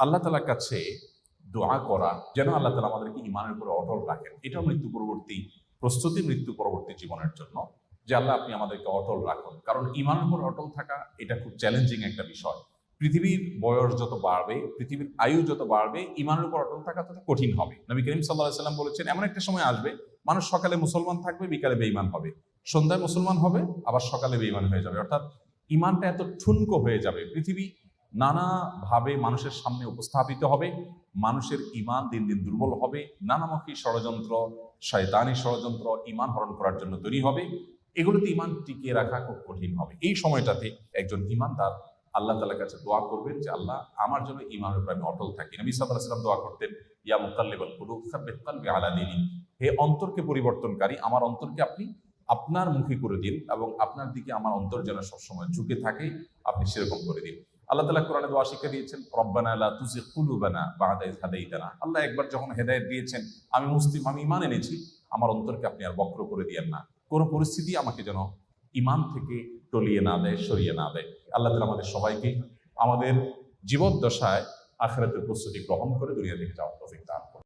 আল্লাহ তাআলার কাছে দোয়া করা যেন আল্লাহ তাআলা আমাদেরকে ঈমানের উপরে অটল রাখেন। এটাও মৃত্যু পরবর্তী প্রস্তুতি, মৃত্যু পরবর্তী জীবনের জন্য, যে আল্লাহ আপনি আমাদেরকে অটল রাখুন। কারণ ঈমানের উপর অটল থাকা এটা খুব চ্যালেঞ্জিং একটা বিষয়। পৃথিবীর বয়স যত বাড়বে, পৃথিবীর আয়ু যত বাড়বে, ঈমানের উপর অটল থাকা তত কঠিন হবে। নবী করিম সাল্লাল্লাহু আলাইহি ওয়াসাল্লাম বলেছেন, এমন একটা সময় আসবে মানুষ সকালে মুসলমান থাকবে, বিকালে বেঈমান হবে, সন্ধ্যায় মুসলমান হবে, আবার সকালে বেঈমান হয়ে যাবে। অর্থাৎ ঈমানটা এত ঠুনকো হয়ে যাবে, পৃথিবী নানাভাবে মানুষের সামনে উপস্থাপিত হবে, মানুষের ঈমান দিন দিন দুর্বল হবে, নানামুখী ষড়যন্ত্র, শয়তানি ষড়যন্ত্র ঈমান হরণ করার জন্য তৈরি হবে। এগুলোতে ঈমান টিকিয়ে রাখা খুব কঠিন হবে। এই সময়টাতে একজন ঈমানদার আল্লাহ তাআলার কাছে দোয়া করবেন যে আল্লাহ আমার জন্য ঈমানের উপর আমি অটল থাকি। নবী সাল্লাল্লাহু আলাইহি ওয়াসাল্লাম দোয়া করতেন, ইয়া মুকাল্লিবাল কুলুব সাব্বিত কলবি আলা দীনিক, হে অন্তরকে পরিবর্তনকারী, আমার অন্তরকে আপনি আপনার মুখী করে দিন এবং আপনার দিকে আমার অন্তর যেন সবসময় ঝুঁকে থাকে, আপনি সেরকম করে দিন। আল্লাহ তাআলা কোরআনে দোয়া শিক্ষা দিয়েছেন, রব্বানা লা তুযিগ কুলুবানা বা'দা ইয হাদাইতানা। আল্লাহ একবার যখন হেদায়েত দিয়েছেন, আমি মুসলিম, আমি ঈমান এনেছি, আমার অন্তরকে আপনি আর বক্র করে দিয়েন না। কোনো পরিস্থিতি আমাকে যেন ঈমান থেকে টলিয়ে না দেয়, সরিয়ে না দেয়। আল্লাহ তাআলা আমাদের সবাইকে আমাদের জীবদ্দশায় আখিরাতের প্রস্তুতি গ্রহণ করে দুনিয়া থেকে যাওয়ার তৌফিক দান করুন।